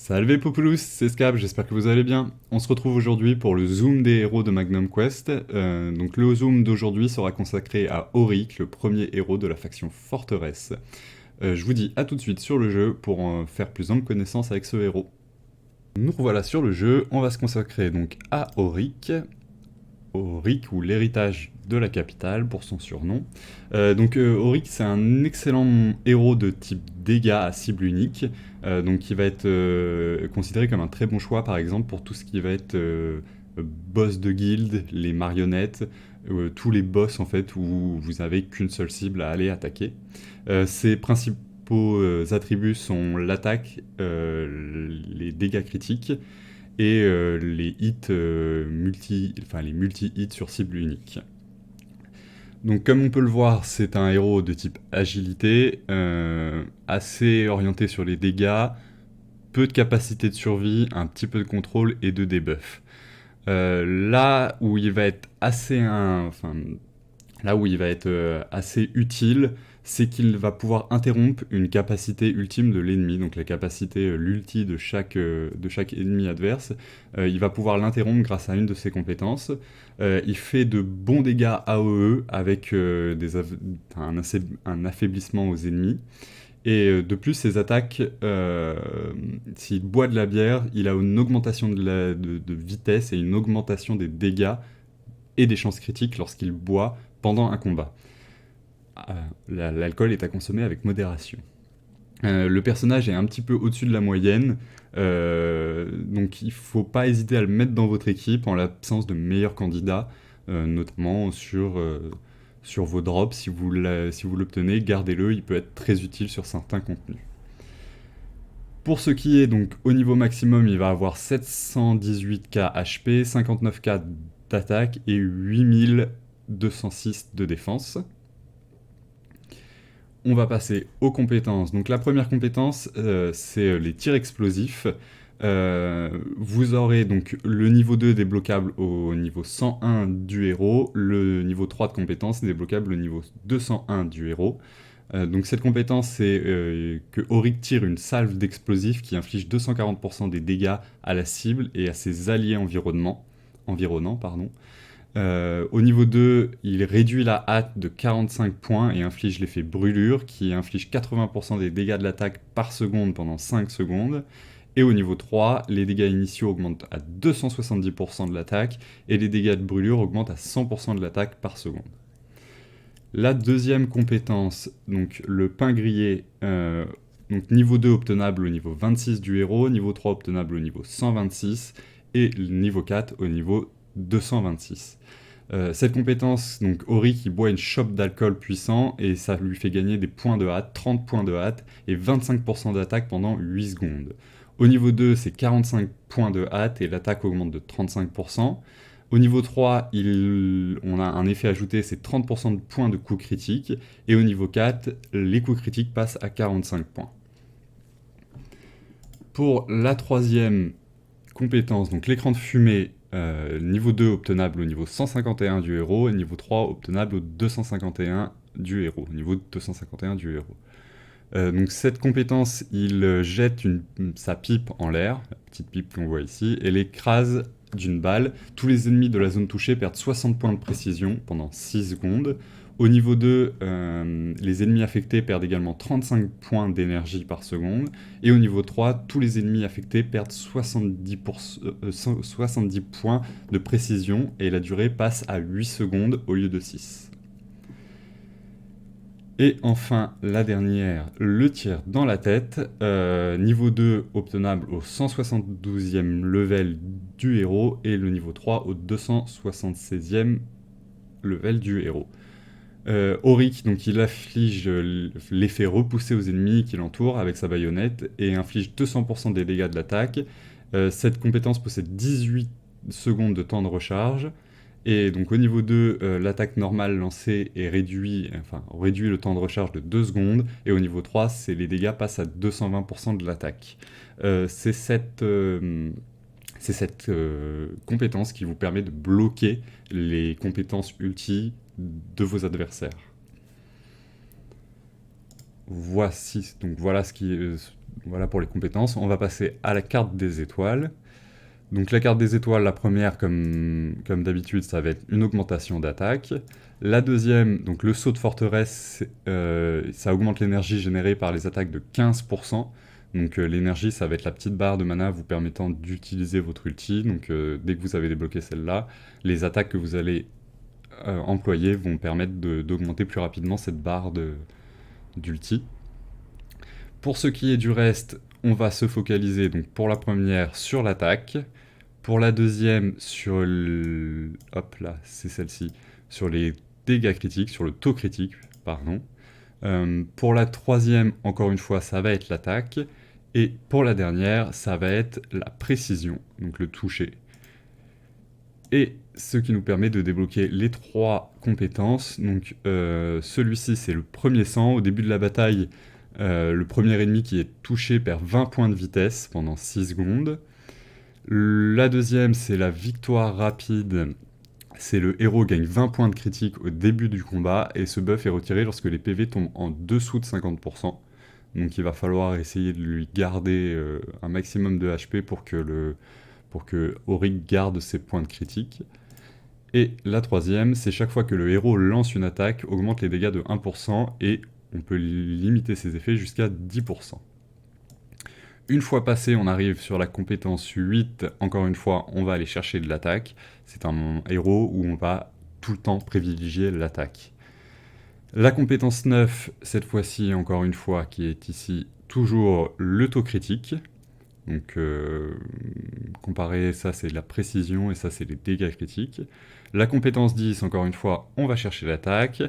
Salve Populous, c'est Scab, j'espère que vous allez bien. On se retrouve aujourd'hui pour le zoom des héros de Magnum Quest. Donc le zoom d'aujourd'hui sera consacré à Auric, le premier héros de la faction Forteresse. Je vous dis à tout de suite sur le jeu pour en faire plus ample connaissance avec ce héros. Nous revoilà sur le jeu, on va se consacrer donc à Auric. Auric ou l'héritage de la capitale pour son surnom. Auric c'est un excellent héros de type dégâts à cible unique, donc qui va être considéré comme un très bon choix par exemple pour tout ce qui va être boss de guilde, les marionnettes, tous les boss en fait où vous n'avez qu'une seule cible à aller attaquer. Ses principaux attributs sont l'attaque, les dégâts critiques, et les hits les multi-hits sur cible unique. Donc comme on peut le voir, c'est un héros de type agilité, assez orienté sur les dégâts, peu de capacité de survie, un petit peu de contrôle et de debuff. Là où il va être assez utile, c'est qu'il va pouvoir interrompre une capacité ultime de l'ennemi, donc la capacité l'ulti de chaque ennemi adverse. Il va pouvoir l'interrompre grâce à une de ses compétences. Il fait de bons dégâts AOE avec un affaiblissement aux ennemis. Et de plus, ses attaques, s'il boit de la bière, il a une augmentation de vitesse et une augmentation des dégâts et des chances critiques lorsqu'il boit pendant un combat. L'alcool est à consommer avec modération. Le personnage est un petit peu au-dessus de la moyenne, donc il ne faut pas hésiter à le mettre dans votre équipe en l'absence de meilleurs candidats, notamment sur vos drops. Si vous l'obtenez, gardez-le, il peut être très utile sur certains contenus. Pour ce qui est donc au niveau maximum, il va avoir 718k HP, 59k d'attaque et 8206 de défense. On va passer aux compétences. Donc la première compétence, c'est les tirs explosifs. Vous aurez donc le niveau 2 débloquable au niveau 101 du héros, le niveau 3 de compétence débloquable au niveau 201 du héros. Donc cette compétence, c'est que Auric tire une salve d'explosifs qui inflige 240% des dégâts à la cible et à ses alliés environnants. Au niveau 2, il réduit la hâte de 45 points et inflige l'effet brûlure qui inflige 80% des dégâts de l'attaque par seconde pendant 5 secondes. Et au niveau 3, les dégâts initiaux augmentent à 270% de l'attaque et les dégâts de brûlure augmentent à 100% de l'attaque par seconde. La deuxième compétence, donc le pain grillé, donc niveau 2 obtenable au niveau 26 du héros, niveau 3 obtenable au niveau 126 et niveau 4 au niveau 226. Cette compétence, donc Auric il boit une chope d'alcool puissant et ça lui fait gagner des points de hâte, 30 points de hâte et 25% d'attaque pendant 8 secondes. Au niveau 2, c'est 45 points de hâte et l'attaque augmente de 35%. Au niveau 3, on a un effet ajouté, c'est 30% de points de coups critiques. Et au niveau 4, les coups critiques passent à 45 points. Pour la troisième compétence, donc l'écran de fumée, niveau 2 obtenable au niveau 151 du héros, et niveau 3 obtenable au 251 du héros. Niveau 251 du héros. Donc cette compétence, il jette sa pipe en l'air, la petite pipe qu'on voit ici, et l'écrase d'une balle. Tous les ennemis de la zone touchée perdent 60 points de précision pendant 6 secondes. Au niveau 2, les ennemis affectés perdent également 35 points d'énergie par seconde. Et au niveau 3, tous les ennemis affectés perdent 70 points de précision et la durée passe à 8 secondes au lieu de 6. Et enfin, la dernière, le tir dans la tête, niveau 2 obtenable au 172e level du héros et le niveau 3 au 276e level du héros. Auric, donc il afflige l'effet repoussé aux ennemis qui l'entourent avec sa baïonnette et inflige 200% des dégâts de l'attaque. Cette compétence possède 18 secondes de temps de recharge. Et donc au niveau 2, l'attaque normale lancée réduit le temps de recharge de 2 secondes. Et au niveau 3, les dégâts passent à 220% de l'attaque. C'est cette compétence qui vous permet de bloquer les compétences ulti de vos adversaires. Voilà ce qui Voilà pour les compétences. On va passer à la carte des étoiles. Donc la carte des étoiles, la première, comme d'habitude, ça va être une augmentation d'attaque. La deuxième, donc le saut de forteresse, ça augmente l'énergie générée par les attaques de 15%. Donc l'énergie, ça va être la petite barre de mana vous permettant d'utiliser votre ulti. Donc dès que vous avez débloqué celle-là, les attaques que vous allez employer vont permettre d'augmenter plus rapidement cette barre d'ulti. Pour ce qui est du reste, on va se focaliser donc pour la première sur l'attaque, pour la deuxième sur hop là, c'est celle-ci, sur les dégâts critiques, sur le taux critique, pardon. Pour la troisième, encore une fois, ça va être l'attaque. Et pour la dernière, ça va être la précision, donc le toucher. Et ce qui nous permet de débloquer les 3 compétences. Donc celui-ci, c'est le premier sang. Au début de la bataille, le premier ennemi qui est touché perd 20 points de vitesse pendant 6 secondes. La deuxième, c'est la victoire rapide. C'est le héros gagne 20 points de critique au début du combat, et ce buff est retiré lorsque les PV tombent en dessous de 50%. Donc il va falloir essayer de lui garder un maximum de HP pour que Auric garde ses points de critique. Et la troisième, c'est chaque fois que le héros lance une attaque, augmente les dégâts de 1%, et on peut limiter ses effets jusqu'à 10%. Une fois passé, on arrive sur la compétence 8. Encore une fois, on va aller chercher de l'attaque. C'est un héros où on va tout le temps privilégier l'attaque. La compétence 9, cette fois-ci, encore une fois, qui est ici, toujours le taux critique. Donc, comparé, ça c'est la précision et ça c'est les dégâts critiques. La compétence 10, encore une fois, on va chercher l'attaque.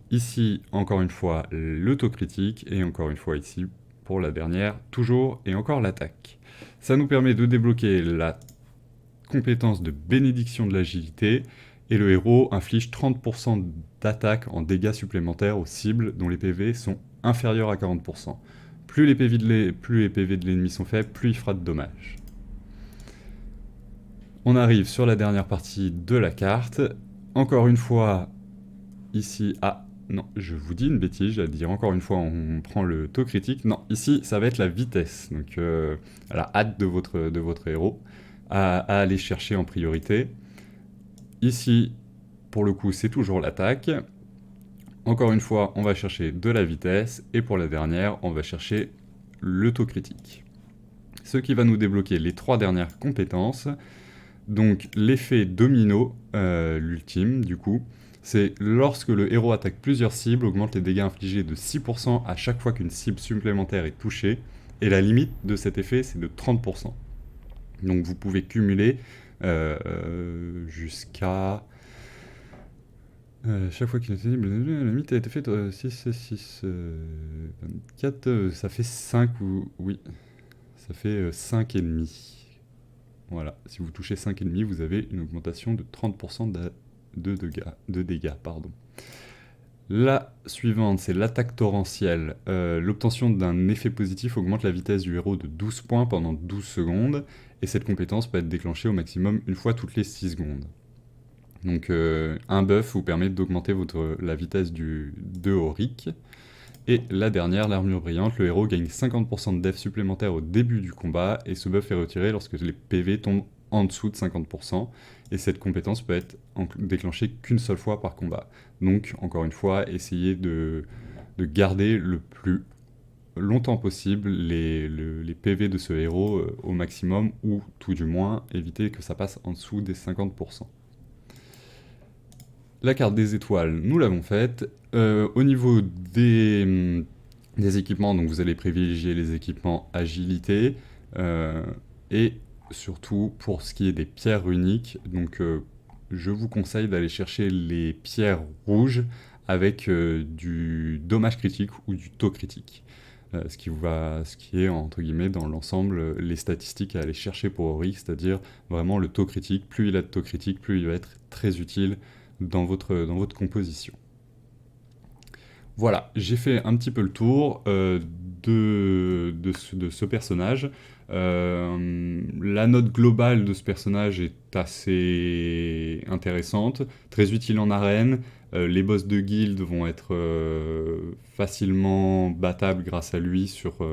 Ici, encore une fois, le taux critique. Et encore une fois, ici, pour la dernière, toujours et encore l'attaque. Ça nous permet de débloquer la compétence de bénédiction de l'agilité, et le héros inflige 30% d'attaque en dégâts supplémentaires aux cibles dont les PV sont inférieurs à 40%. Plus les PV de l'ennemi sont faibles, plus il fera de dommages. On arrive sur la dernière partie de la carte. Encore une fois, ici, non, je vous dis une bêtise, j'allais dire encore une fois, on prend le taux critique. Non, ici, ça va être la vitesse. Donc, la hâte de votre héros à aller chercher en priorité. Ici, pour le coup, c'est toujours l'attaque. Encore une fois, on va chercher de la vitesse. Et pour la dernière, on va chercher le taux critique. Ce qui va nous débloquer les 3 dernières compétences. Donc, l'effet domino, l'ultime, du coup. C'est lorsque le héros attaque plusieurs cibles, augmente les dégâts infligés de 6% à chaque fois qu'une cible supplémentaire est touchée. Et la limite de cet effet, c'est de 30%. Donc vous pouvez cumuler jusqu'à... chaque fois qu'il est cible, la limite a été faite 6, 24, ça fait 5 ou... Oui, ça fait 5 ennemis. Voilà, si vous touchez 5 ennemis, vous avez une augmentation de 30% de dégâts. Pardon. La suivante, c'est l'attaque torrentielle. L'obtention d'un effet positif augmente la vitesse du héros de 12 points pendant 12 secondes, et cette compétence peut être déclenchée au maximum une fois toutes les 6 secondes. Donc un buff vous permet d'augmenter la vitesse de Auric. Et la dernière, l'armure brillante, le héros gagne 50% de def supplémentaire au début du combat, et ce buff est retiré lorsque les PV tombent en dessous de 50%, et cette compétence peut être déclenchée qu'une seule fois par combat. Donc, encore une fois, essayez de garder le plus longtemps possible les PV de ce héros au maximum, ou tout du moins, éviter que ça passe en dessous des 50%. La carte des étoiles, nous l'avons faite. Au niveau des équipements, donc vous allez privilégier les équipements agilité, et surtout pour ce qui est des pierres uniques, donc je vous conseille d'aller chercher les pierres rouges avec du dommage critique ou du taux critique. Ce qui est entre guillemets dans l'ensemble les statistiques à aller chercher pour Auric, c'est-à-dire vraiment le taux critique. Plus il a de taux critique, plus il va être très utile dans votre composition. Voilà, j'ai fait un petit peu le tour de ce personnage. La note globale de ce personnage est assez intéressante, très utile en arène. Les boss de guild vont être facilement battables grâce à lui sur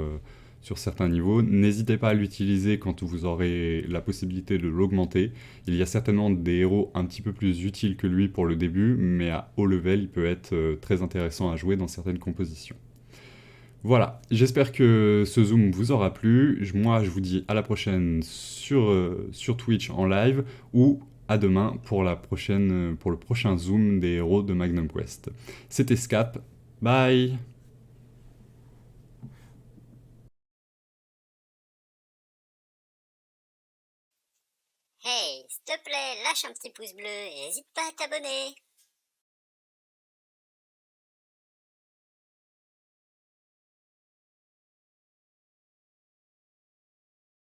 sur certains niveaux. N'hésitez pas à l'utiliser quand vous aurez la possibilité de l'augmenter. Il y a certainement des héros un petit peu plus utiles que lui pour le début, mais à haut level, il peut être très intéressant à jouer dans certaines compositions. Voilà, j'espère que ce zoom vous aura plu. Moi, je vous dis à la prochaine sur Twitch en live ou à demain pour pour le prochain zoom des héros de Magnum Quest. C'était Scap, bye. Hey, s'il te plaît, lâche un petit pouce bleu et n'hésite pas à t'abonner.